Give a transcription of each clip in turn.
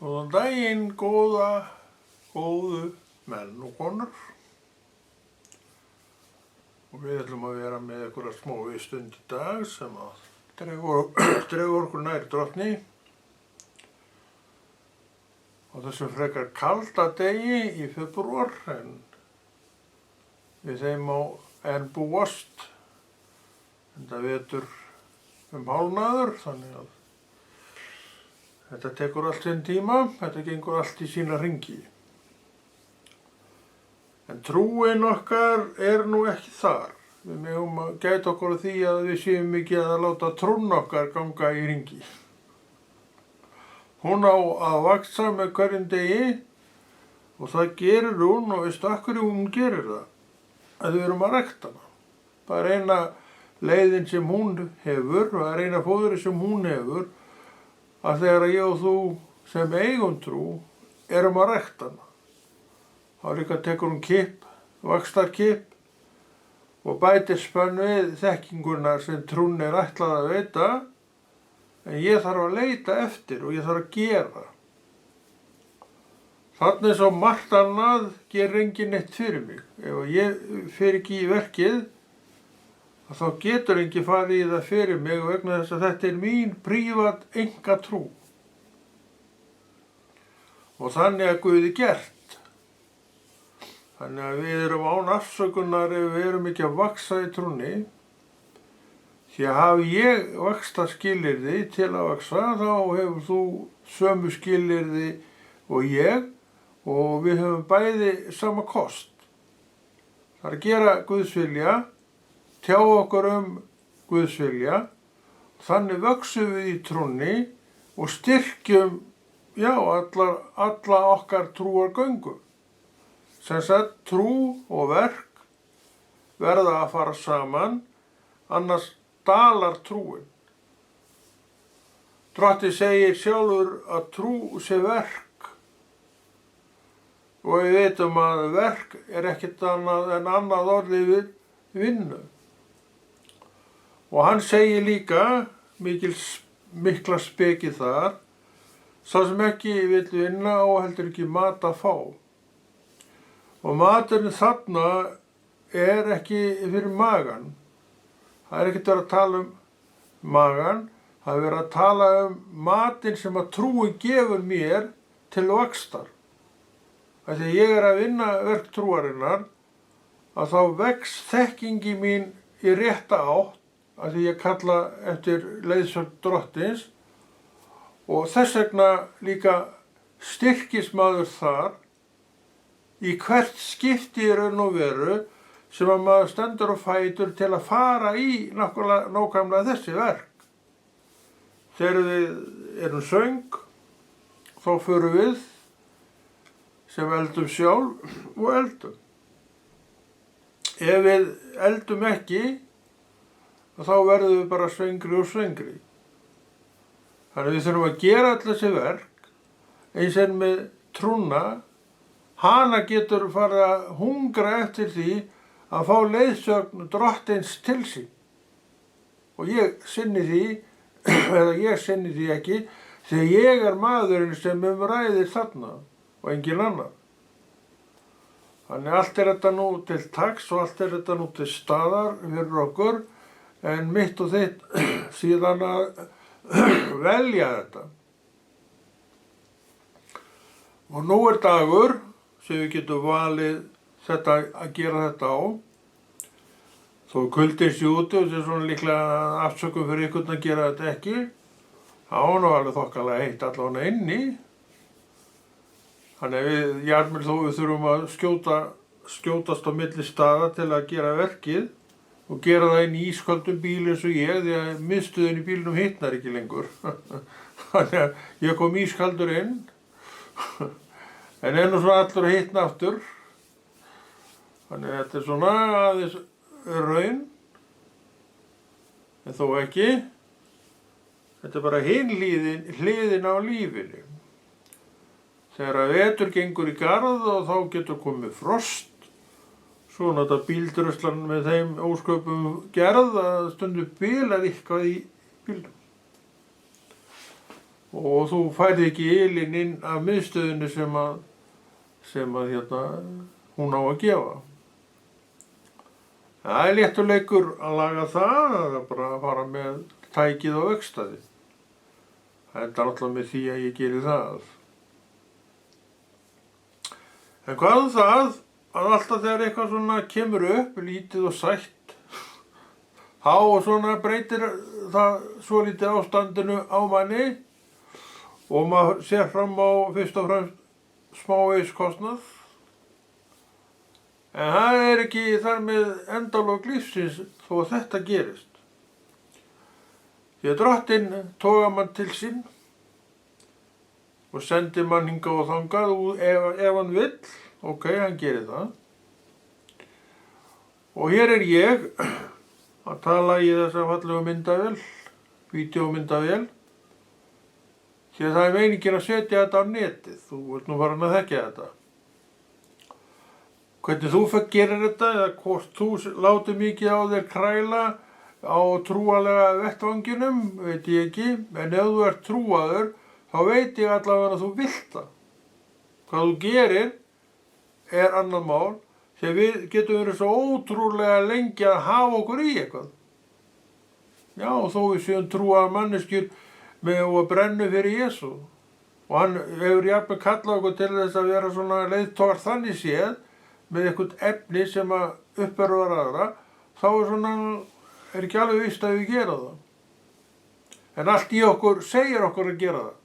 Góðan daginn, góðu menn og konur. Og við ætlum að vera með einhverja smá stund í dag sem að dregur okkur nær Drottni. Og þessum frekar kalda degi í febrúar, en við þeim má enn búast. En það vetur hálfnaður, þannig að þetta tekur allt sinn tíma, þetta gengur allt í sína hringi. En trúin okkar nú ekki þar. Við megum að gæta okkur á því að við séum ekki að láta trúna okkar ganga í hringi. Hún á að vaxa með hverjum degi og það gerir hún, og veistu af hverju hún gerir það? Að við erum að rækta hana. Það eina leiðin sem hún hefur, það eina fóðri sem hún hefur, að þegar ég og þú sem eigum trú erum að rækta hana. Þá líka tekur hún kipp, vaxtarkipp og bætir spönn við þekkinguna sem trún ætlað að veita, en ég þarf að leita eftir og ég þarf að gera. Þarna eins og margt annað gerir enginn neitt fyrir mig. Ef ég fer ekki í verkið, þá getur enginn farið í það fyrir mig vegna þess að þetta mín prívat einkatrú. Og þannig að Guði gert. Þannig að við erum án afsökunar ef við erum ekki að vaxa í trúnni. Því að hafi ég vaxtarskilyrði til að vaxa, þá hefur þú sömu skilyrði og ég, og við höfum bæði sama kost. Það er að gera Guðs vilja, tjá okkur Guðs vilja, þannig vöxum við í trúnni og styrkjum alla okkar trúargöngu. Sem sagt, trú og verk verða að fara saman, annars dalar trúin. Drottinn segir sjálfur að trú sé verk, og við veitum að verk ekkert annað en annað orð yfir vinnu. Og hann segir líka, mikla speki þar, sá sem ekki vill vinna og heldur ekki mat að fá. Og maturinn þarna ekki fyrir magan. Það ekkert verið að tala magan, það verið að tala matinn sem að trúin gefur mér til vaxtar. Þegar ég að vinna verk trúarinnar, að þá vex þekkingi mín í rétta átt, að því ég kalla eftir leiðsögn Drottins, og þess vegna líka styrkist maður þar í hvert skipti í raun og veru sem að maður stendur á fætur til að fara í nákvæmlega þessi verk. Þegar við erum söng, þá förum við sem eldum sjálf og eldum. Ef við eldum ekki, þá verðum við bara svengri og svengri. Þannig við þurfum að gera allir þessi verk, eins og með trúna. Hana getur farið að hungra eftir því að fá leiðsögn Drottins til sín. Og ég sinni því, eða ég sinni því ekki, því ég maðurinn sem ræðir þarna og engin annar. Þannig allt þetta nú til taks og allt þetta nú til staðar fyrir okkur, en mitt og þitt síðan að velja þetta. Og nú dagur sem við getum valið að gera þetta á. Þó kuldinn sé úti og þetta svona líklega afsökun fyrir ykkur að gera þetta ekki. Það var nú alveg þokkalega heitt allavega inni. Þannig að við þurfum að skjótast á milli staða til að gera verkið og gera það inn í ísköldum bíl eins og ég, því að miðstöðin í bílnum hitnar ekki lengur. Þannig að ég kom ískaldur inn. En nú svona allur að hitna aftur. Þannig að þetta svona aðeins raun, en þó ekki. Þetta bara hin hliðin á lífinu. Þegar vetur gengur í garð og þá getur komið frost, svo náttúrulega bíldröslan með þeim ósköpum gerð að stundum bilar eitthvað í bílnum. og þú færði ekki ylinn inn af miðstöðinu sem hún á að gefa. Það er léttur leikur að laga það er bara að fara með tækið á verkstæði. Það endar alltaf með því að ég geri það. En hvað það að alltaf þegar eitthvað svona kemur upp, lítið og sætt, þá svona breytir það svolítið ástandinu á manni og maður sér fram á fyrst og fremst smávegis-kostnað. En það er ekki þar með endalok lífsins þó að þetta gerist. Því að Drottinn togar mann til sín og sendir mann hingað og þangað ef hann vill, ok, hann gerir það. Og hér er ég að tala í þessa fallegu myndavél, vídeómyndavél, því að það er meiningin að setja þetta á netið, þú ert nú farin að þekkja þetta. Hvernig þú gerir þetta eða hvort þú láti mikið á þér kræla á trúalega vettvanginum, veit ég ekki, en ef þú ert trúaður, þá veit ég allavega að þú vilt það. Hvað þú gerir er annað mál, þegar við getum verið svo ótrúlega lengi að hafa okkur í eitthvað. Já, þó við séum trúaðar manneskjur með að brenna fyrir Jesú. Og hann hefur jafnvel kallað okkur til þess að vera svona leiðtogar þannig séð, með eitthvað efni sem að uppörvar aðra, þá er ekki alveg víst að við gera það. En allt í okkur segir okkur að gera það.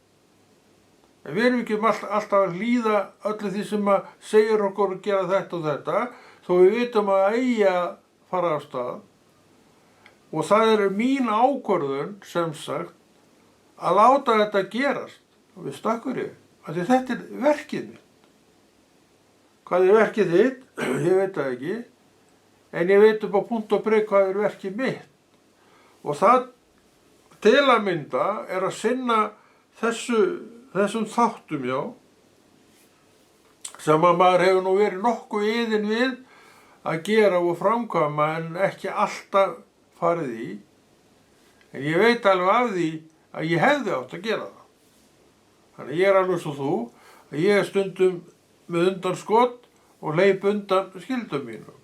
En við erum ekki alltaf að hlýða öllu því sem að segir okkur að gera þetta og þetta, þó við vitum að eigi að fara af stað. Og það er mín ákvörðun, sem sagt, að láta þetta gerast. Og við stakkur ég, að þetta er verkið mitt. Hvað er verkið þitt? Ég veit það ekki. En ég veit upp á punkt og prik hvað er verkið mitt. Og það til að mynda er að sinna þessum þáttum, já, sem að maður hefur nú verið nokkuð iðinn við að gera og framkvæma en ekki alltaf farið í. En ég veit alveg af því að ég hefði átt að gera það. Þannig ég er alveg svo þú, að ég er stundum með undanskot og hleyp undan skyldum mínum.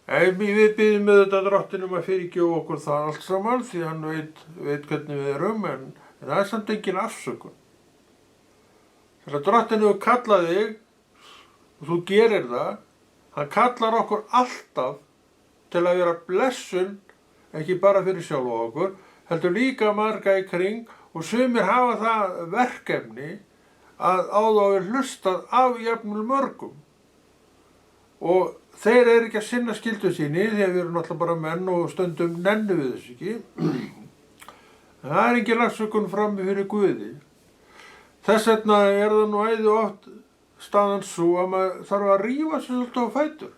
En við biðjum með þetta Drottinum að fyrirgefa okkur það allt saman því hann veit hvernig við erum en það er samt engin afsökun. Þegar Drottinn hefur kallað þig og þú gerir það, hann kallar okkur alltaf til að vera blessun, ekki bara fyrir sjálfa okkur, heldur líka marga í kring og sumir hafa það verkefni að á þá er hlustað af jafnvel mörgum. Og þeir eru ekki að sinna skyldu síni því að við erum náttúrulega bara menn og stundum nennu við þess ekki. En það er engin afsökun frammi fyrir Guði. Þess vegna er það nú æði oft staðan svo að maður þarf að rífa sig svolítið á fætur.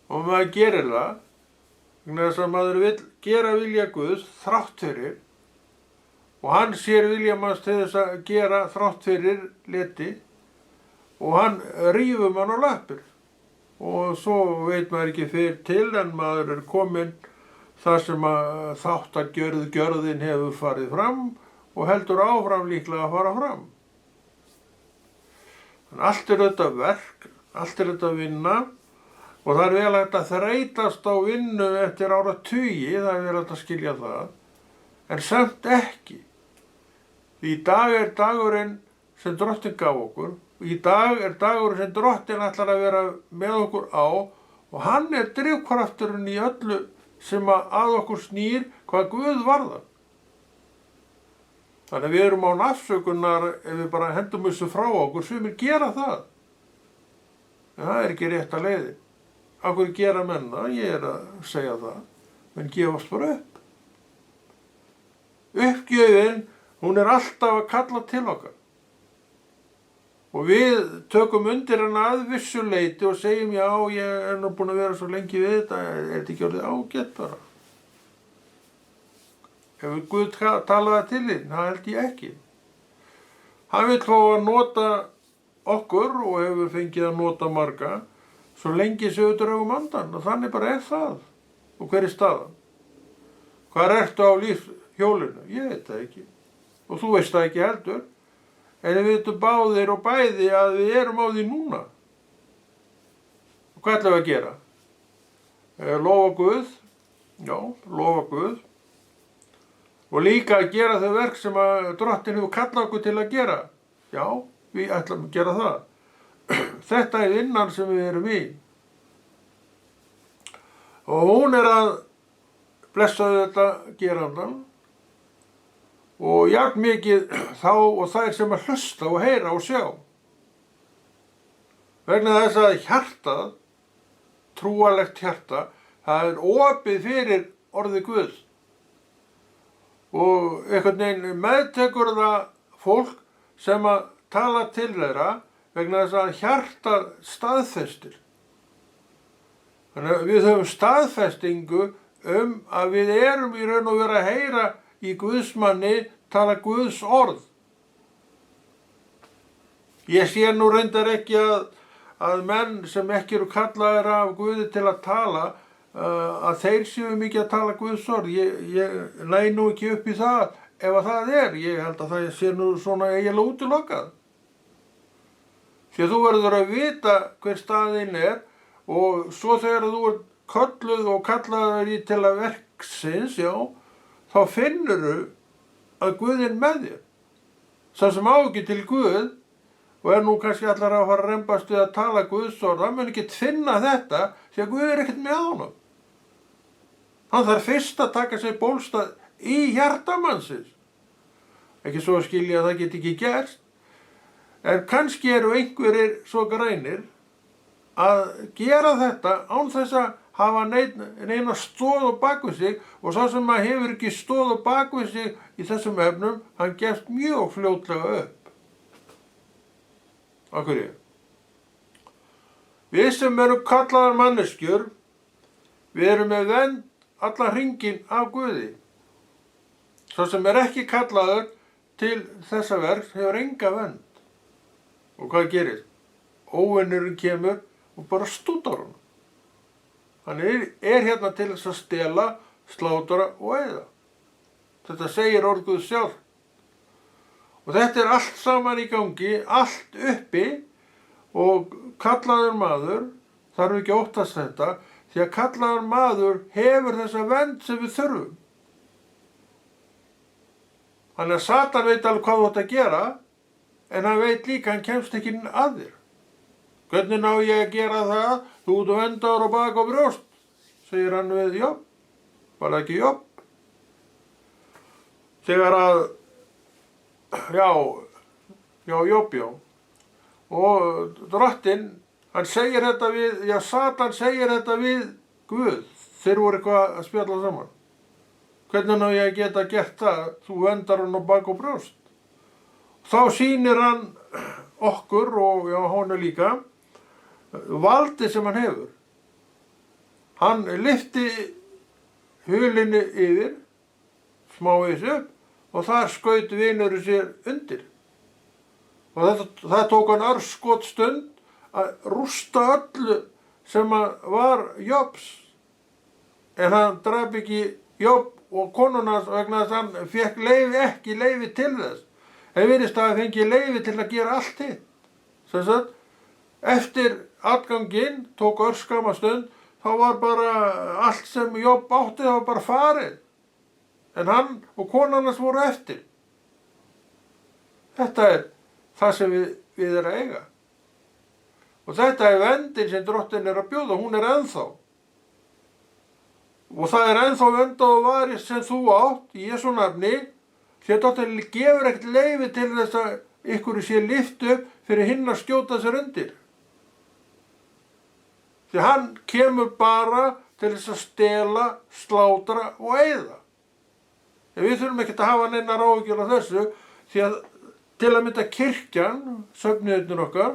Og maður gerir það, vegna þess að maður vill gera vilja Guðs þrátt fyrir og hann sér vilja manns til þess að gera þrátt fyrir leti og hann rífur mann á lappir og svo veit maður ekki fyrir til en maður er kominn þar sem að þáttagjörðin hefur farið fram og heldur áfram líklega að fara fram. Þannig allt er þetta verk, allt er þetta vinna og það er vel hægt að þreytast á vinnu eftir áratugi, það er vel hægt að skilja það, en samt ekki. Í dag er dagurinn sem Drottinn gaf okkur, í dag er dagurinn sem Drottinn ætlar að vera með okkur á og hann er drifkrafturinn í öllu sem að okkur snýr hvað Guð varðar. Þannig við erum án afsökunar ef við bara hendum þessu frá okkur, sumir gera það. En það er ekki rétta leiðin. Af hverju gera menn það? Ég er að segja það. Menn gefast bara upp. Uppgjöfin, hún er alltaf að kalla til okkar. Og við tökum undir hana að vissu leyti og segjum já, ég er nú búin að vera svo lengi við þetta, er þetta ekki orðið ágætt bara? Hefur Guð talað til þín? Það held ég ekki. Hann vill fá að nota okkur og hefur fengið að nota marga svo lengi sem við drögum andan og þannig bara er það. Og hver er staðan? Hvar ertu á hjólinu? Ég veit það ekki. Og þú veist það ekki heldur. En við veitum báðir og bæði að við erum á því núna. Og hvað ætlum við að gera? Lofa Guð? Já, lofa Guð. Og líka að gera þau verk sem að Drottinn hefur kallað okkur til að gera. Já, við ætlum að gera það. Þetta er vinnan sem við erum í. Og hún er að blessa þetta gerandann. Og jafn mikið þá og þær sem að hlusta og heyra og sjá. Vegna þess að hjartað, trúarlegt hjarta, það er opið fyrir orði Guðs. Og einhvern veginn meðtekur það fólk sem að tala til þeirra vegna þess að hjartað staðfestir. Þannig að við höfum staðfestingu að við erum í raun og veru að heyra í Guðsmanni tala Guðs orð. Ég sé nú reyndar ekki að menn sem ekki eru kallaðir af Guði til að tala, að þeir séu mikið að tala Guðs orð. Ég næ nú ekki upp í það ef að það er. Ég held að það sé nú svona eiginlega útilokað. Því að þú verður að vita hver staðinn er og svo þegar þú ert kölluð og kallaður í til að verksins, já, þá finnurðu að Guð er með þér. Sá sem á ekki til Guð og er nú kannski allar að fara að rembast við að tala Guðs orð, hann mun ekki finna þetta því að Guð er ekkert með honum. Hann þarf fyrst að taka sér bólstað í hjartamannsins. Ekki svo að skilja að það geti ekki gerst, en kannski eru einhverjir svo grænir að gera þetta án þess að hafa neina stóð á bakvið sig og sá sem að hefur ekki stóð á bakvið sig í þessum efnum, hann gefst mjög fljótlega upp. Af hverju? Við sem erum kallaðar manneskjur, við erum með vernd allan hringinn af Guði. Sá sem er ekki kallaður til þessa verks hefur enga vernd. Og hvað gerist? Óvinnurinn kemur og bara stútar hann. Hann er hérna til þess að stela, slátra og eyða. Þetta segir orð Guðs sjálft. Og þetta er allt saman í gangi, allt uppi og kallaður maður þarf ekki að óttast þetta því að kallaður maður hefur þessa vernd sem við þurfum. Þannig að Satan veit alveg hvað þú átt að gera en hann veit líka hann kemst ekki að þér. Hvernig ná ég að gera það? Þú ert vendaður á bak og brjóst, segir hann við Jobb. Var það ekki Jobb? Þegar að, Jobb. Og Drottinn, hann segir þetta við, Satan segir þetta við Guð. Þeir voru eitthvað að spjalla saman. Hvernig ná ég að geta gert það? Þú vendar hann á bak og brjóst. Þá sýnir hann okkur og honu líka valdi sem hann hefur. Hann lyfti hulinni yfir, smávegis upp, og þar skaut vinurinn sér undir. Og það tók hann örskotsstund að rústa öllu sem var Jobbs. En hann drap ekki Jobb og konuna vegna þess að hann fékk ekki leyfi til þess. Það virðist að hann fengi leyfi til að gera allt hitt. Sem sagt, eftir atganginn tók örskamma stund, þá var bara allt sem Jobb átti, það var bara farið. En hann og konan hans voru eftir. Þetta er það sem við erum að eiga. Og þetta er verndin sem Drottinn er að bjóða, hún er ennþá. Og það er ennþá verndað og varið sem þú átt í Jesú nafni, því að Drottinn gefur ekkert leyfi til þess að ykkur sé lyft upp fyrir hinn að skjóta sér undir. Því hann kemur bara til þess að stela, slátra og eyða. En við þurfum ekkert að hafa neinar áhyggjur af þessu, því að til að mynda kirkjan, söfnuðirnir okkar,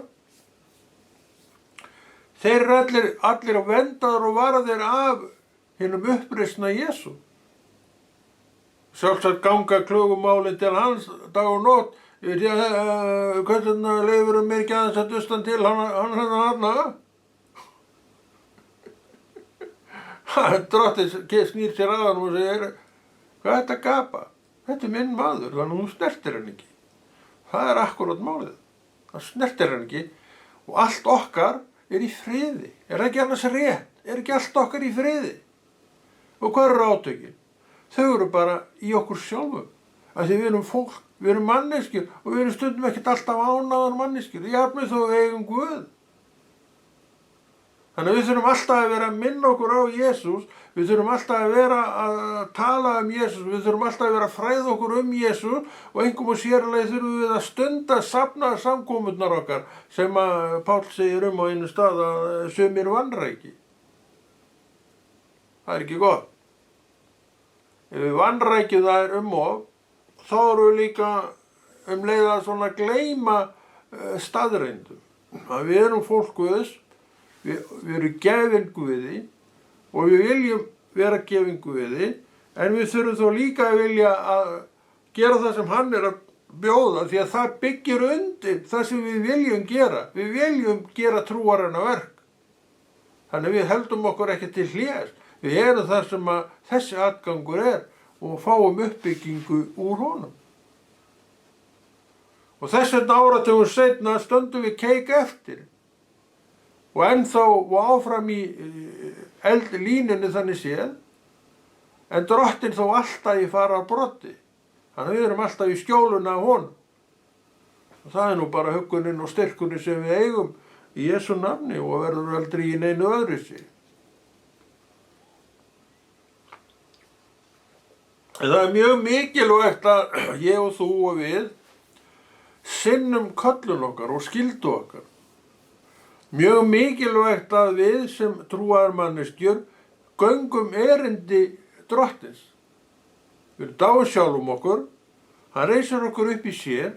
þeir eru allir vendaðir og varaðir af hinum uppreisna Jesú. Sjálfsagt ganga klugumálin til hans dag og nótt, hvernig leifur mér ekki aðeins að dusta hann til, hann. Drottinn snýr sér að hann og segir, Hvað er þetta að gapa? Þetta er minn maður, þannig að þú snertir hann ekki. Það er akkurat málið. Það snertir hann ekki og allt okkar er í friði. Er það ekki annars rétt? Er ekki allt okkar í friði? Og hvað eru átökin? Þau eru bara í okkur sjálfum. Af því við erum fólk, við erum manneskjur og við erum stundum ekkert alltaf ánægðar manneskjur. Jafnvel þó við eigum Guð. Þannig að við þurfum alltaf að vera að minna okkur á Jesús, við þurfum alltaf að vera að tala um Jesús, við þurfum alltaf að vera að fræða okkur um Jesús og einhverjum og sérlega þurfum við að stunda safna samkomurnar okkar sem að Páll segir á einu stað að sumir vanræki. Það er ekki gott. Ef við vanrækjum það of, þá erum við líka leið að svona gleyma staðreyndum. Að við erum fólk Guðs, við erum gefin Guði og við viljum vera gefin Guði, en við þurfum þó líka að vilja að gera það sem hann er að bjóða, því að það byggir undir það sem við viljum gera. Við viljum gera trúarinnar verk. Þannig við heldum okkur ekki til hlés. Við erum það sem að þessi atgangur er og fáum uppbyggingu úr honum. Og þess vegna áratugum seinna stöndum við keik eftir. Og ennþá og áfram í línunni þannig séð, en Drottinn þó alltaf í fara á brotti. Þannig að við erum alltaf í skjóluna af honum. Og það er nú bara huggunin og styrkunin sem við eigum í Jesú nafni og verður aldrei í neinu öðru sig. Það er mjög mikilvægt að ég og þú og við sinnum köllun okkar og skyldu okkar. Mjög mikilvægt að við sem trúaðar manneskjur göngum erindi Drottins. Við dáum sjálfum okkur, hann reisir okkur upp í sér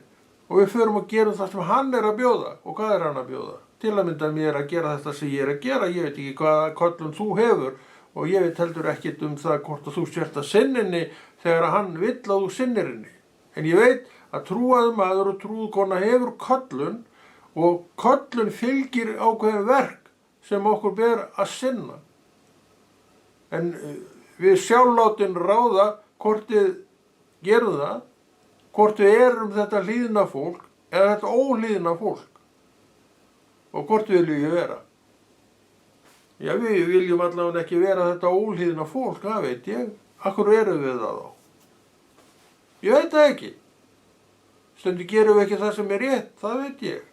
og við förum að gera það sem hann er að bjóða. Og hvað er hann að bjóða? Til að mynda mér að gera þetta sem ég er að gera. Ég veit ekki hvaða köllun þú hefur og ég veit heldur ekkert það hvort að þú sért að sinninni þegar hann vill að þú sinnir henni. En ég veit að trúaður maður og trúð kona hefur köllun og köllun fylgir ákveðin verk sem okkur ber að sinna. En við sjálflátin ráða hvort við gerum það, hvort við erum þetta hlýðna fólk eða þetta óhlýðna fólk og hvort við viljum vera. Já, við viljum allavega ekki vera þetta óhlýðna fólk, það veit ég. Akkur erum við það þá? Ég veit það ekki. Stundum gerum við ekki það sem er rétt, það veit ég.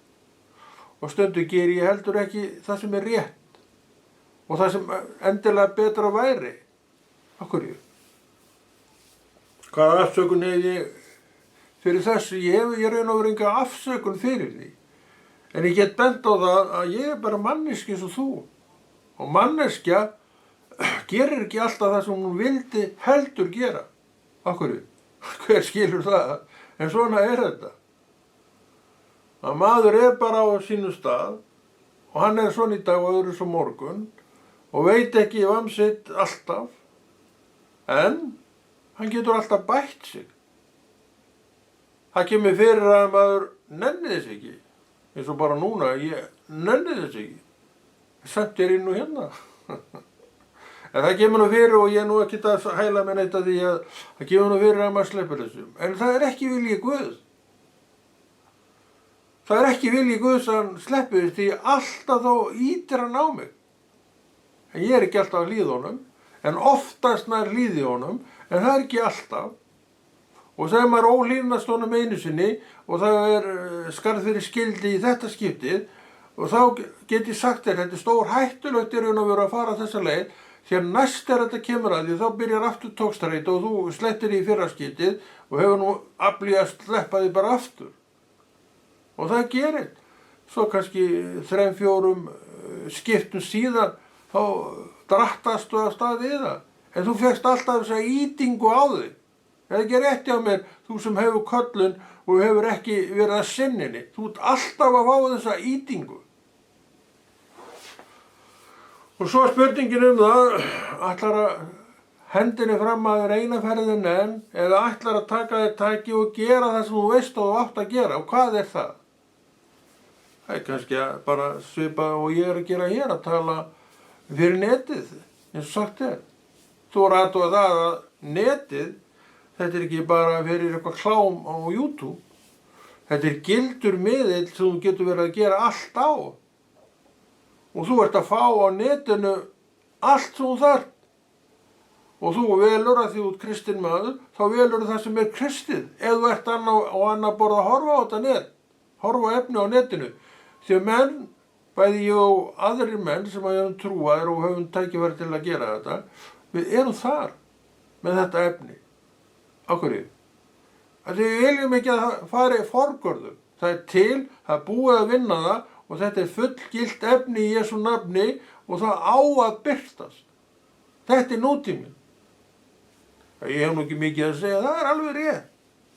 Og stundum ger ég heldur ekki það sem er rétt. Og það sem endilega betra væri. Akkur ég. Hvaða afsökun hef ég fyrir þessu? Ég raun og veru enga afsökun fyrir því. En ég get bent á það að ég er bara manneski eins og þú. Og manneskja gerir ekki alltaf það sem hún vildi heldur gera. Akkur ég. Hver skilur það? En svona er þetta. Að maður er bara á sínu stað og hann er svona í dag og öðru svo morgun og veit ekki sitt alltaf, en hann getur alltaf bætt sig. Það kemur fyrir að maður nenni þess ekki, eins og bara núna, ég nenni þess ekki. Samt er ég nú hérna. En það kemur nú fyrir og ég nú ekki að hæla með neitt að því að það kemur nú fyrir að maður sleppur þessum. En það er ekki vilji Guðs. Það er ekki vilji Guðs að hann sleppur því alltaf þá ýtir hann á mig. En ég er ekki alltaf að hlýða honum, en oftast nær hlýði honum, en það er ekki alltaf. Og þegar maður óhlýðnast honum einu sinni og það er skarð fyrir skildi í þetta skiptið og þá get ég sagt þér, þetta er stór hættulegt í raun og veru að fara þessa leið. Þegar næst þetta kemur að því þá byrjar aftur tókstræti og þú slettir í fyrra skiptið og hefur nú aflið að sleppa því bara aftur. Og það gerir. Svo kannski 3-4 skiptum síðan þá drattastu að stað við það. En þú fékkst alltaf þessa ýtingu á þig. Það er ekki rétt hjá mér, þú sem hefur köllun og hefur ekki verið að sinninni. Þú ert alltaf að fá þessa ýtingu. Og svo spurningin það, ætlar að hendinni fram að þér eina ferðin enn eða ætlar að taka þér tæki og gera það sem þú veist og þú átt að gera. Og hvað er það? Það er kannski bara svipað og ég er að gera hér, að tala fyrir netið, eins og sagt er. Þú er aðtúað það að netið, Þetta er ekki bara fyrir eitthvað klám á YouTube. Þetta er gildur miðill sem þú getur verið að gera allt á. Og þú ert að fá á netinu allt sem þú þarft. Og þú velur að því þú ert kristinn maður, þá velur það sem er kristið. Ef þú ert á annað borð að horfa á þetta net, horfa á efni á netinu. Því að menn, bæði ég og aðrir menn sem að erum trúaðir og höfum tækifæri til að gera þetta, við erum þar með þetta efni. Á hverju? Við viljum ekki að það fari forgörðum. Það er til, það er búið að vinna það og þetta er fullgilt efni í Jesú nafni og það á að birtast. Þetta er nútíminn. Ég hef nú ekki mikið að segja, það er alveg rétt.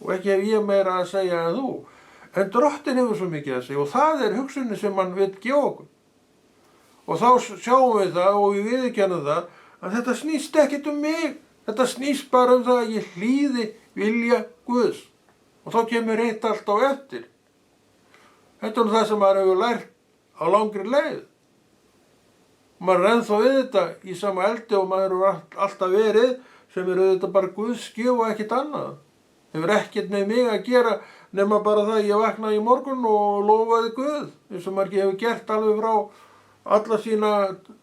Og ekki hef ég meira að segja en þú. En Drottinn hefur svo mikið að segja og það er hugsunin sem hann vill gefa okkur. Og þá sjáum við það og við viðurkennum það að þetta snýst ekkert um mig. Þetta snýst bara um það að ég hlýði vilja Guðs. Og þá kemur eitt allt á eftir. Þetta er það sem maður hefur lært á langri leið. Maður er ennþá við þetta í sama eldi og maður hefur alltaf verið sem eru þetta bara Guðs gjöf og ekkert annað. Hefur ekkert með mig að gera nema bara það að ég vaknaði í morgun og lofaði Guð, eins og maður hefur gert alveg frá alla sína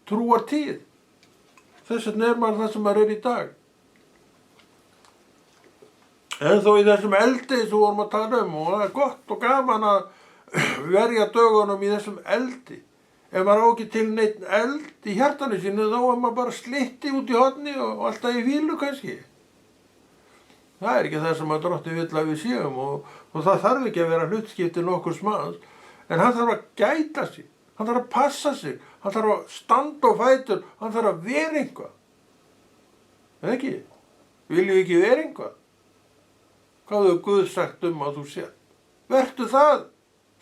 trúartíð. Þess vegna er maður það sem maður er í dag. En þó í þessum eldi sem vorum að tala og það er gott og gaman að verja dögunum í þessum eldi. Ef maður á ekki til neitt eld í hjartanu sínu, þá er maður bara slitti út í horni og alltaf í fílu kannski. Það er ekki það sem að Drottinn vill að við séum og það þarf ekki að vera hlutskipti nokkurs manns. En hann þarf að gæta sig, hann þarf að passa sig, hann þarf að standa á fætur, hann þarf að vera eitthvað. Eða ekki? Viljum við ekki vera eitthvað? Hvað hefur Guð sagt um að þú sér? Vertu það,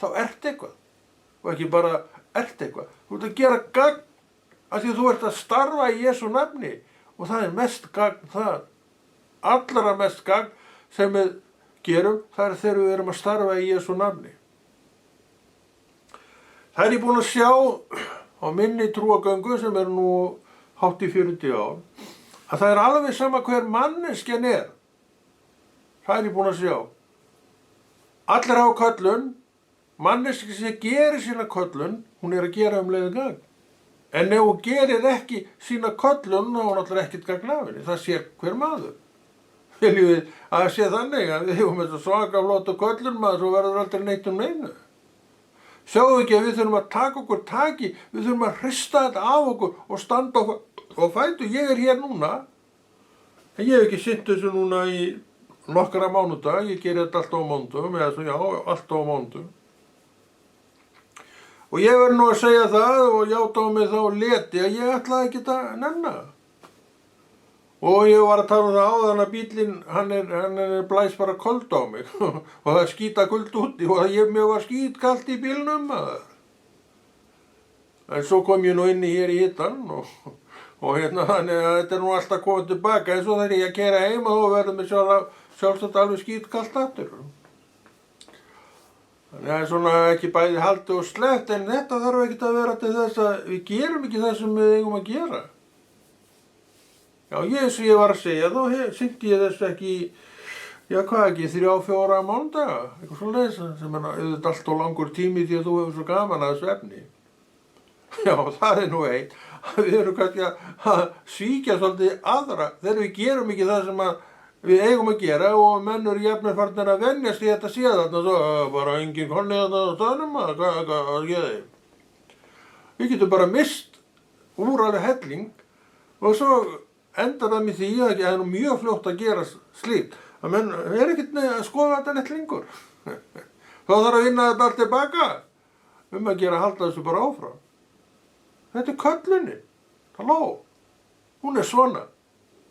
þá ert eitthvað. Og ekki bara ert eitthvað. Þú ert að gera gagn af því að þú ert að starfa í Jesú nafni og það er mest gagn það. Allra mest gagn sem við gerum, það er þegar við erum að starfa í Jesú nafni. Það er ég búin að sjá á minni trúagöngu sem er nú hátt í 40 ár, að það er alveg sama hver manneskjan er. Það er ég búin að sjá. Allir hafa köllun, manneskja sem gerir sína köllun, hún er að gera leiði gagn. En ef hún gerir ekki sína köllun, þá er hún alltaf ekkert gagn af henni. Það sér hver maður. Viljum við að sé þannig að við hefum þetta svaka flottu köllun maður svo verður aldrei neitt um neinu. Sjáum við ekki að við þurfum að taka okkur taki, við þurfum að hrista þetta af okkur og standa á fætur. Ég er hér núna, en ég hef ekki sinnt þessu núna í nokkra mánudag, ég gerir þetta alltaf á mánudum, eða svo já, alltaf á mánudum. Og ég verð nú að segja það og játa á mig þá leti að ég ætlaði ekki að nenna. Og ég var að tala um það áðan að bíllinn, hann er blæs bara köld á mig og það er skíta kuld úti og mér var skítkalt í bílnum. En svo kom ég nú inn hér í hittan og hérna þannig að þetta er nú alltaf komið tilbaka en svo þegar ég að keyra heim og þá verður mér sjálfsagt alveg skítkalt aftur. Þannig að það er svona ekki bæði haldið og sleppt en þetta þarf ekki að vera til þess að við gerum ekki það sem við eigum að gera. Já, eins og ég var að segja, þá sinnti ég þess ekki, já hvað ekki, 3-4 mánudaga, eitthvað svoleiðis, sem er auðvitað allt og langur tími því að þú hefur svo gaman að þessu efni. Já, það er nú eitt, við erum kannski að svíkja svolítið aðra, þegar við gerum ekki það sem við eigum að gera og menn eru jafnir farnir að venjast í þetta síðan, þarna svo, bara engin konni þarna á staðnum, hvað geði? Við getum bara mist úr alveg helling og svo endar það með því að það er nú mjög fljótt að gera slíkt. Það menn er ekkert að skoða þetta neitt lengur. Þá þarf að vinna þetta allt tilbaka að gera halda þessu bara áfram. Þetta er köllunin. Halló. Hún er svona.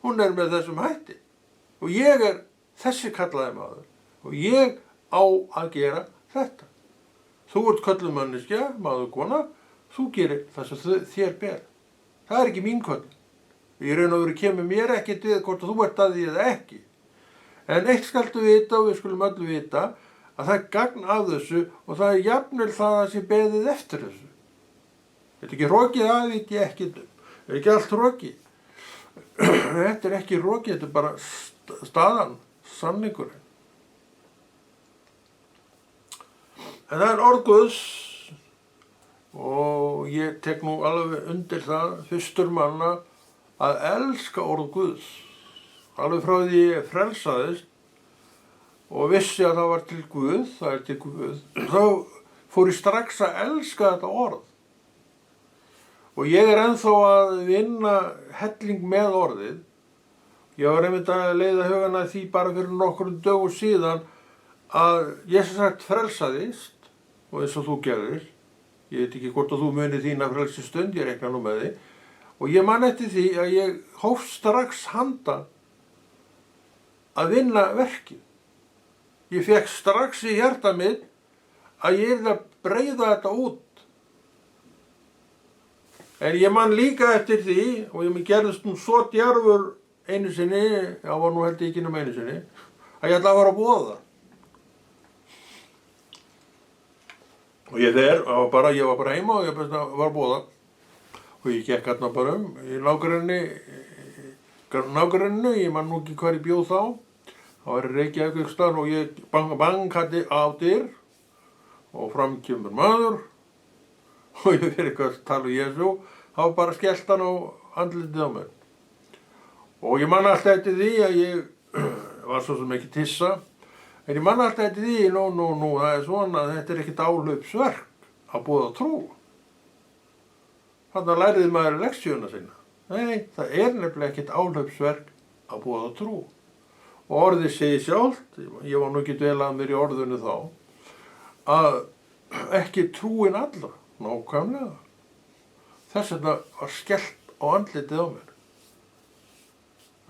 Hún er með þessum hætti. Og ég er þessi kallaði maður. Og ég á að gera þetta. Þú ert köllumanneskja, maður kona. Þú gerir það sem þér ber. Það er ekki mín köllun. Í raun og veru kemur mér ekkert við hvort þú ert að því eða ekki. En eitt skaltu vita og við skulum öllu vita að það er gagn af þessu og það er jafnvel það að sé beðið eftir þessu. Þetta er ekki rokið, það veit ég ekkert um. Það er ekki allt rokið. Þetta er ekki rokið, þetta er bara staðan, sannleikurinn. En það er orð Guðs og ég tek nú alveg undir það, fyrstur manna, að elska orð Guðs. Alveg frá því ég frelsaðist og vissi að það var til Guð, það er til Guð, þá fór ég strax að elska þetta orð. Og ég er ennþá að vinna helling með orðið. Ég var einmitt að leiða hugana því bara fyrir nokkrum dögum síðan að ég sem sagt frelsaðist, og eins og þú gerðir, ég veit ekki hvort að þú munir þína frelsistund, ég reikna nú með því, og ég man eftir því að ég hóf strax handa að vinna verkið. Ég fekk strax í hjarta mitt að ég yrði að breiða þetta út. En ég man líka eftir því, og ég gerðist nú svo djarfur einu sinni, það var nú held ég ekki einu sinni, að ég ætla að fara að boða. Og ég var bara heima og ég var að boða. Og ég gekk hérna bara í nágrenninu, ég man nú ekki hvar ég bjóð þá. Það var í Reykjavík einhvers staðar og ég bankaði á dyr og fram kemur maður og ég fyrir eitthvað að tala um Jesú, þá bara skellt hann á andlitið á mér. Og ég man alltaf eftir því að ég var svo sem ekki tissa, en ég man alltaf eftir því, nú, það er svona, þetta er ekkert áhlaupsverk að boða trú. Þannig læriði maður leksíuna sína. Nei, það er nefnilega ekkert áhlaupsverk að boða trú. Og orðið segir sjálft, ég var nú ekki dvelað mér í orðinu þá, að ekki trúin alla, nákvæmlega. Þess vegna var skellt á andlitið á mér.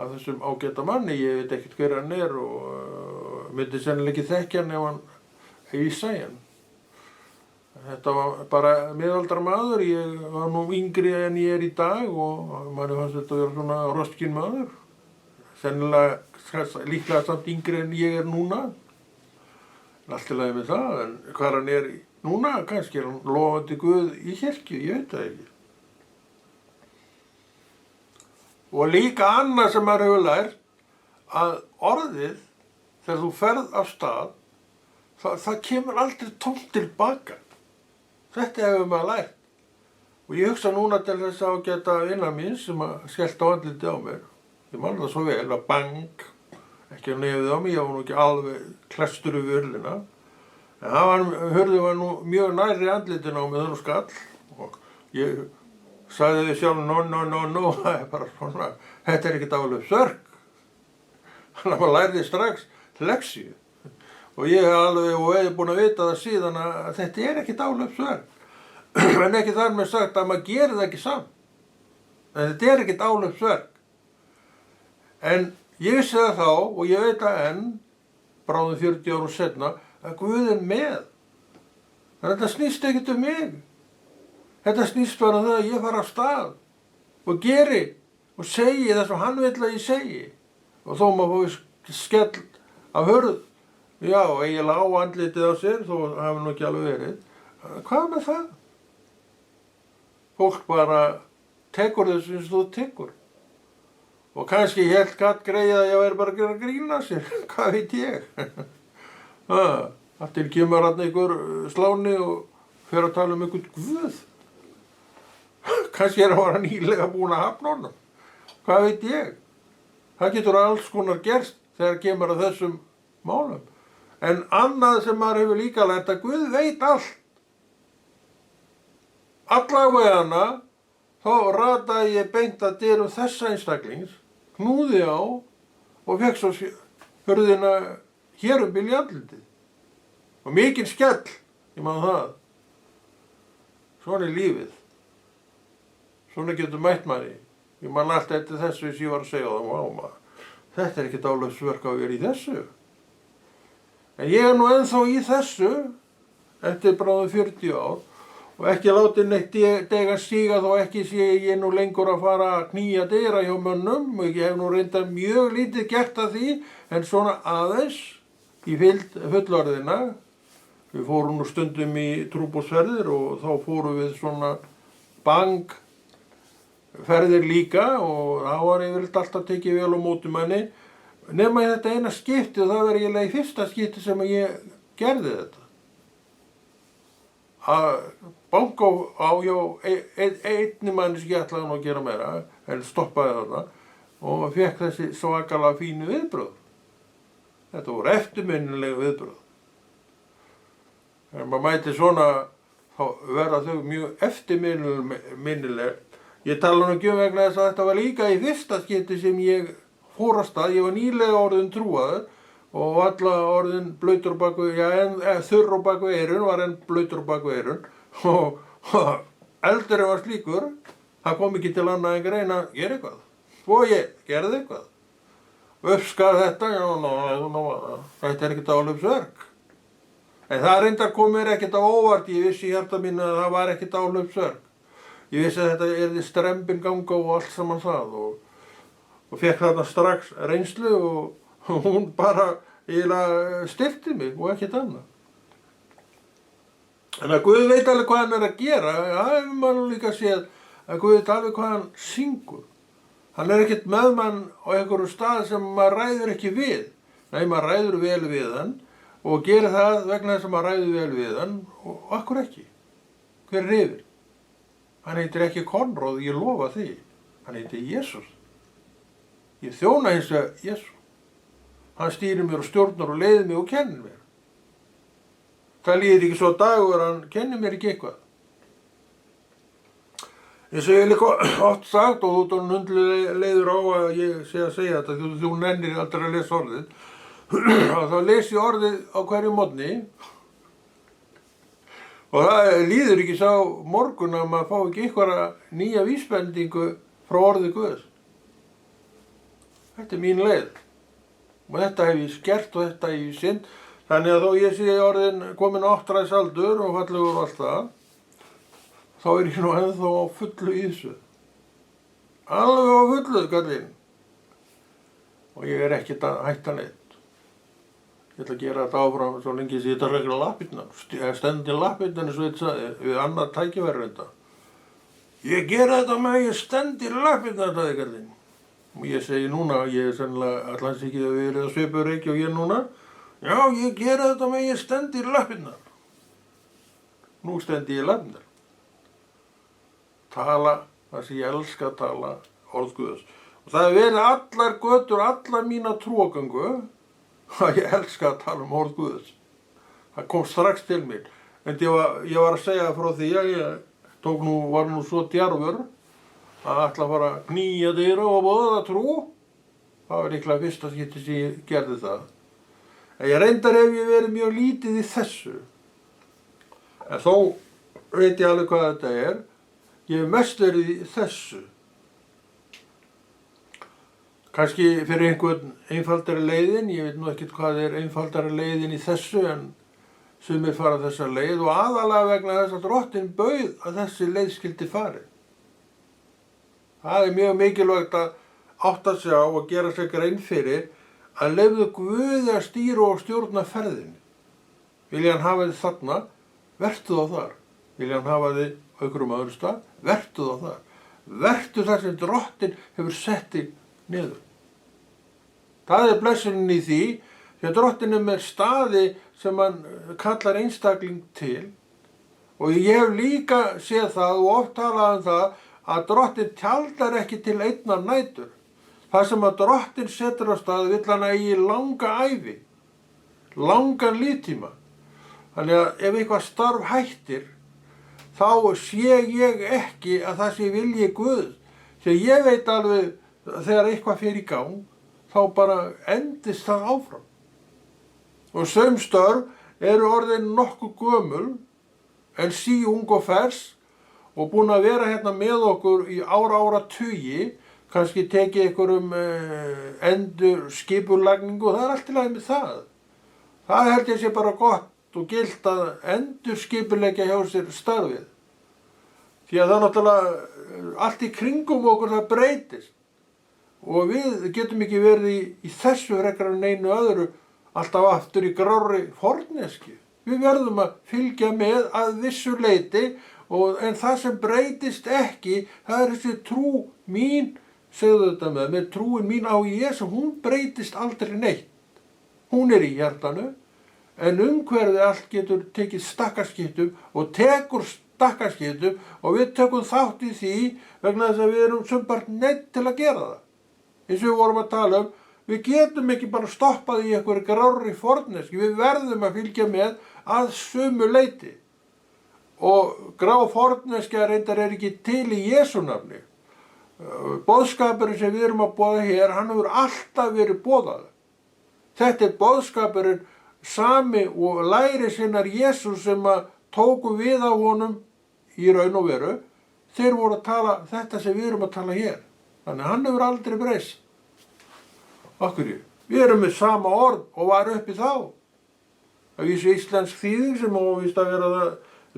Að þessum ágæta manni, ég veit ekkert hver hann er og myndi sennilega ekki þekkja hann ef ég sæi hann. Þetta var bara miðaldra maður, ég var nú yngri en ég er í dag og manni fannst þetta að vera svona roskinn maður. Sennilega, líklega samt yngri en ég er núna. Allt í lagi með það, en hvar hann er núna, kannski er hann lofandi Guð í kirkju, ég veit það ekki. Og líka annað sem maður hefur lært, að orðið, þegar þú ferð af stað, það kemur aldrei tómt tilbaka. Þetta hefur maður lært. Og ég hugsa núna til þess að geta vina mín sem skellt á andlitið á mér. Ég man það svo vel að bang, ekki að nefið á mig, ég var nú ekki alveg klestur yfir hurðina. En hurðin var nú mjög nærri andlitin á mig þannig skall og ég sagði þið sjálf, no, það er bara svona, þetta er ekkert áhlaupsverk. Þannig að maður lærði strax leksíu. Og ég hef búin að vita það síðan að þetta er ekkert áhlaupsverk. En ekki þar með sagt að maður gerir það ekki samt. En þetta er ekkert áhlaupsverk. En ég vissi það þá og ég veit það enn, bráðum 40 árum seinna, að Guð er með. Þannig að þetta snýst ekkert um mig. Þetta snýst bara það að ég fara af stað og geri og segi það sem hann vill að ég segi. Og þó maður fóði skell af hurð, já, eiginlega á andlitið á sér, þó hafi nú ekki alveg verið. Hvað með það? Fólk bara tekur þessu eins og þú tekur. Og kannski helt gatt greið að ég væri bara að grína sér, hvað veit ég? Allt til kemur hann einhver sláni og fer að tala um einhvern Guð. Kannski er hann nýlega búin að hafna honum. Hvað veit ég? Það getur alls konar gerst þegar kemur að þessum málum. En annað sem maður hefur líka lært að Guð veit allt. Allavegana þá rataði ég beint að dyrum þessa einstaklings, knúði á og fekk svo hurðina hér um í andlitið. Og mikinn skell, ég man það. Svona er lífið. Svona getur mætt manni. Ég man alltaf eftir þessu sem ég var að segja það. Þetta er ekkert áhlaupsverk að vera í þessu. En ég er nú ennþá í þessu, eftir bráðum 40 ár, og ekki látið neitt dega síga þó ekki sé ég nú lengur að fara að knýja dyra hjá mönnum. Og ég hef nú reyndar mjög lítið gert af því, en svona aðeins í fullorðina. Við fórum nú stundum í trúboðsferðir og þá fórum við svona ferðir líka og það var yfirleitt alltaf tekið vel á móti manni. nema í þetta eina skipti og það var eiginlega í fyrsta skipti sem ég gerði þetta. Að banka á einni manni sem ég ætlaði nú að gera meira en stoppaði þarna og fekk þessi svakalega fínu viðbrögð. Þetta voru eftirminnileg viðbrögð. Þegar maður mæti svona þá verða þau mjög eftirminnileg. Ég tala nú ekki vegna þess að þetta var líka í fyrsta skipti sem ég fór af stað. Ég var nýlega orðinn trúaður og alla orðinn blautur á baku, þurr á baku eyrun, var enn blautur á baku eyrun og eldurinn var slíkur, það kom ekki til annað en greina að gera eitthvað. Og ég gerði eitthvað. Uppskar þetta, þetta er ekkert áhlaupsverk. En það reyndar kom mér ekkert á óvart, ég vissi í hjarta mínu að það var ekkert áhlaupsverk. Ég vissi að þetta yrði strembin ganga og allt saman það og fekk þarna strax reynslu og hún bara eiginlega styrkti mig og ekkert annað. En að Guð veit alveg hvað hann er að gera, það hefur maður líka séð að Guð veit alveg hvað hann syngur. Hann er ekkert með mann á einhverjum stað sem maður ræður ekki við. Nei, maður ræður vel við hann og gerir það vegna þess að maður ræður vel við hann og akkur ekki. Hver er yfir? Hann heitir ekki Konráð, ég lofa því. Hann heitir Jesús. Ég þjóna hins vegar Jesú. Hann stýrir mér og stjórnar og leiðir mig og kennir mér. Það líður ekki svo dagur, hann kennir mér ekki eitthvað. Eins og ég hef líka oft sagt og þú hundlega leiður á að ég sé að segja þetta, þú nennir aldrei að lesa orðið. Þá les ég orðið á hverju morgni og það líður ekki sá morgun að maður fá ekki einhverja nýja vísbendingu frá orði Guðs. Þetta er mín leið og þetta hef ég skert og þetta hef ég synd. Þannig að þó ég sé orðin komin á áttræðsaldur og fallegur og allt það, þá er ég nú ennþá á fullu í þessu. Alveg á fullu, kallinn. Og ég er ekkert að hætta neitt. Ég ætla að gera þetta áfram svo lengi sem ég ætla að regla lappirnar. Stendi lappirnar eins og þetta sagði, við annað tækifæri þetta. Ég gera þetta með að ég stendi lappirnar, sagði kallinn. Og ég segi núna, ég er sennilega allans ekki að við erum að svipa reiki og ég núna. Já, ég gera þetta með að ég stendi lappirnar. Nú stendi ég lappirnar. Tala, það sem ég elska að tala, orð Guðs. Og það hefur verið allar götur, allar mína trúagöngu, að ég elska að tala orð Guðs. Það kom strax til mér. En ég var að segja frá því að ég var nú svo djarfur að ætla að fara að knýja dyra og boða trú. Það var líklega fyrsta skipti sem ég gerði það. En ég reyndar ef ég verið mjög lítið í þessu. En þó veit ég alveg hvað þetta er. Ég hef mest verið í þessu. Kannski fyrir einhvern einfaldari leiðin, ég veit nú ekkert hvað er einfaldari leiðin í þessu en sumir fara þessa leið og aðalega vegna þess að Drottinn bauð að þessi leið skyldi farið. Það er mjög mikilvægt að átta sig á og gera sig grein fyrir að leyfðu Guði að stýra og stjórna ferðinni. Vilja hann hafa þið þarna, vertu þá þar. Vilja hann hafa þið á einhverjum öðrum stað, vertu þá þar. Vertu þar sem Drottinn hefur sett þig niður. Það er blessunin í því, því að Drottinn er með staði sem hann kallar einstakling til og ég hef líka séð það og oft talað það að Drottinn tjaldar ekki til einnar nætur. Það sem að Drottinn setur á stað vill hann eigi langa ævi, langan líftíma. Þannig að ef eitthvað starf hættir, þá sé ég ekki að það sé vilji Guðs. Þegar ég veit alveg þegar eitthvað fer í gang, þá bara endist það áfram. Og sum störf eru orðin nokkuð gömul, en síung og fers, og búin að vera hérna með okkur í áratugi, kannski tekið einhverjum endur skipulagningu, það er allt í lagi með það. Það held ég sé bara gott og gilt að endur skipuleggja hjá sér starfið. Því að það náttúrulega allt í kringum okkur það breytist. Og við getum ekki verið í þessu frekar en einu öðru alltaf aftur í grárri forneskju. Við verðum að fylgja með að vissu leyti en það sem breytist ekki, það er þessi trú mín segðu þetta með trúin mín á Jesú, hún breytist aldrei neitt. Hún í hjartanu, en umhverfið allt getur tekið stakkaskiptum og tekur stakkaskiptum og við tökum þátt í því vegna þess að við erum sumpart neitt til að gera það. Eins og við vorum að tala við getum ekki bara stoppað í einhverju grárri forneskju, við verðum að fylgja með að sumu leyti. Og grá forneskja reyndar ekki til í Jesú nafni. Boðskapurinn sem við erum að boða hér, hann hefur alltaf verið boðað. Þetta boðskapurinn sami og læri sinnar Jesús sem að tóku við á honum í raun og veru, þeir voru að tala þetta sem við erum að tala hér. Þannig hann hefur aldrei breyst. Af hverju? Við erum með sama orð og var uppi þá. Það vísu íslensk þýðing sem óvíst að vera það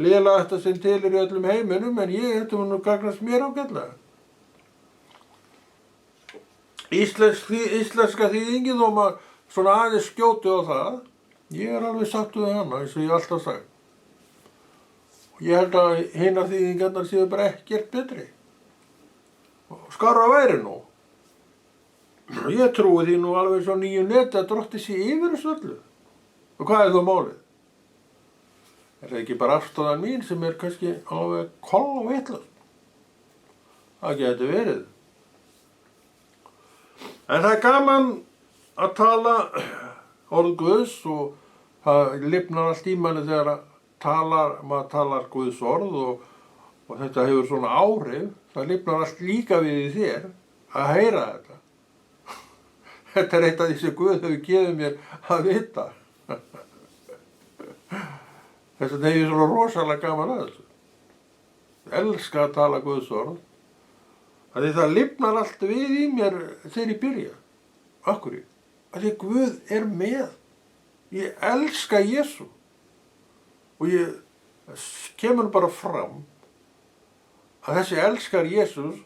lélegasta sem til í öllum heiminum, en þetta mun nú gagnast mér ágætlega. Íslenska þýðingin þó maður svona aðeins skjóti á það, ég alveg sáttur við hana, eins og ég alltaf sagt. Og ég held að hinar þýðingarnar séu bara ekkert betri. Skárra væri nú. Ég trúi því nú alveg svo nýju neti að Drottinn sé yfir þessu öllu. Og hvað er þá málið? Er það ekki bara afstöðan mín sem er kannski alveg kolvitlaus? Það geti verið. En það er gaman að tala orð Guðs og það lifnar allt í manni þegar maður talar Guðs orð og þetta hefur svona áhrif. Það lifnar allt líka við í þér að heyra þetta. Þetta er eitt af því sem Guð hefur gefið mér að vita. Þess vegna hef ég svona rosalega gaman að þessu. Ég elska að tala Guðs orð. Því það lifnar allt við í mér þegar ég byrja. Af hverju? Því Guð er með. Ég elska Jesú. Og ég kemur bara fram að þessi elskar Jesús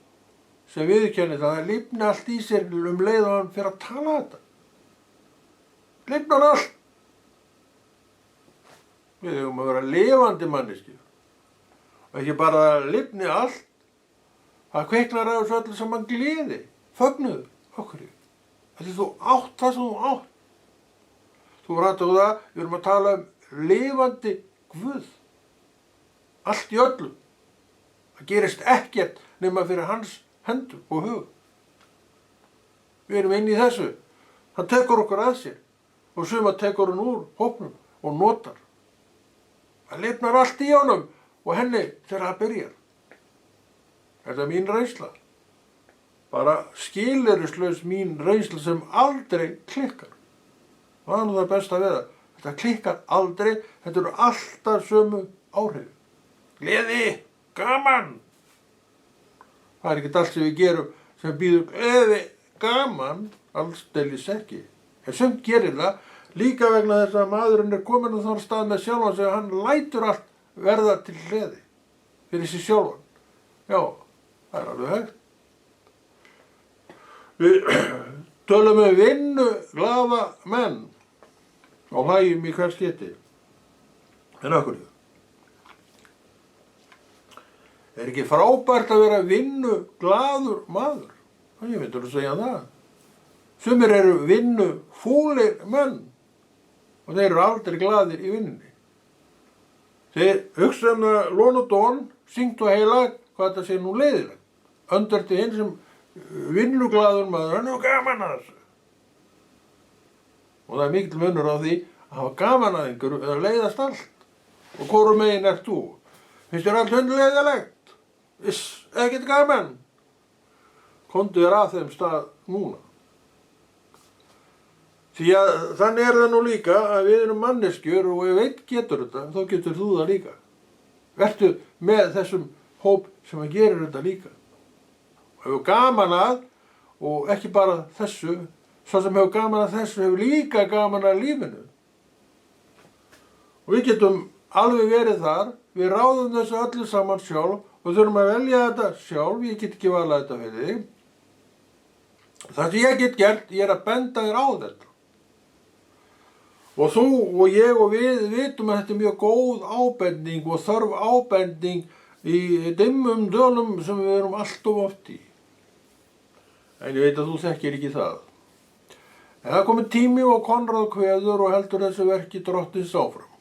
sem viðurkennir það lifnar allt í sér leið og hann fyrir að tala þetta. Lifnar allt. Við höfum að vera lifandi manneskjur. Og ekki bara lifni allt, það kveiknar á þessu öllu saman gleði, fögnuður, okkur. Því þú átt það sem þú átt. Þú rættu það, við erum að tala lifandi Guð. Allt í öllu. Það gerist ekkert nema fyrir hans hendur og hug. Við erum inn í þessu. Hann tekur okkur að sér og suma tekur hann úr hópnum og notar. Það lifnar allt í honum og henni þegar það byrjar. Þetta er mín reynsla. Bara skilyrðislaus mín reynsla sem aldrei klikkar. Það er nú það besta við það. Þetta klikkar aldrei, þetta eru alltaf sömu áhrif. Gleði, gaman. Það er ekkert allt sem við gerum sem býður gleði, gaman, allsdeilis ekki. En sumt gerir það, líka vegna þess að maðurinn er komin á þann stað með sjálfan sig að hann lætur allt verða til gleði fyrir sig sjálfan. Já, það er alveg hægt. Við tölum vinnu glaða menn og hlægjum í hver skipti. En af hverju? Er ekki frábært að vera vinnu glaður maður? Ég myndur að segja það. Sumir eru vinnu fúlir menn og þeir eru aldrei glaðir í vinnunni. Þeir hugsa lón og dón, syngt og heilag, hvað þetta sé nú leiðilegt. Öndar til hinn sem vinnuglaður maður, hann er gaman að þessu. Og það er mikil munur á því að hafa gaman að einhverju eða leiðast allt. Og hvoru megin ert þú? Finnst þér allt hundleiðilegt? Ekkert gaman. Komdu þér að þeim stað núna. Því að þannig er það nú líka að við erum manneskjur og ef einn getur þetta, þá getur þú það líka. Vertu með þessum hóp sem að gerir þetta líka. Og hefur gaman að, og ekki bara þessu, svo sem hefur gaman að þessu hefur líka gaman að lífinu. Og við getum alveg verið þar, við ráðum þessu öllu saman sjálf og þurfum að velja þetta sjálf, ég get ekki valað þetta fyrir þig. Það sem ég get gert, ég er að benda þér á þetta. Og þú og ég og við vitum að þetta er mjög góð ábending og þörf ábending í dimmum dölum sem við erum allt of oft í. En ég veit að þú þekkir ekki það. En það er kominn tími og Konráð kveður og heldur þessu verki Drottins áfram.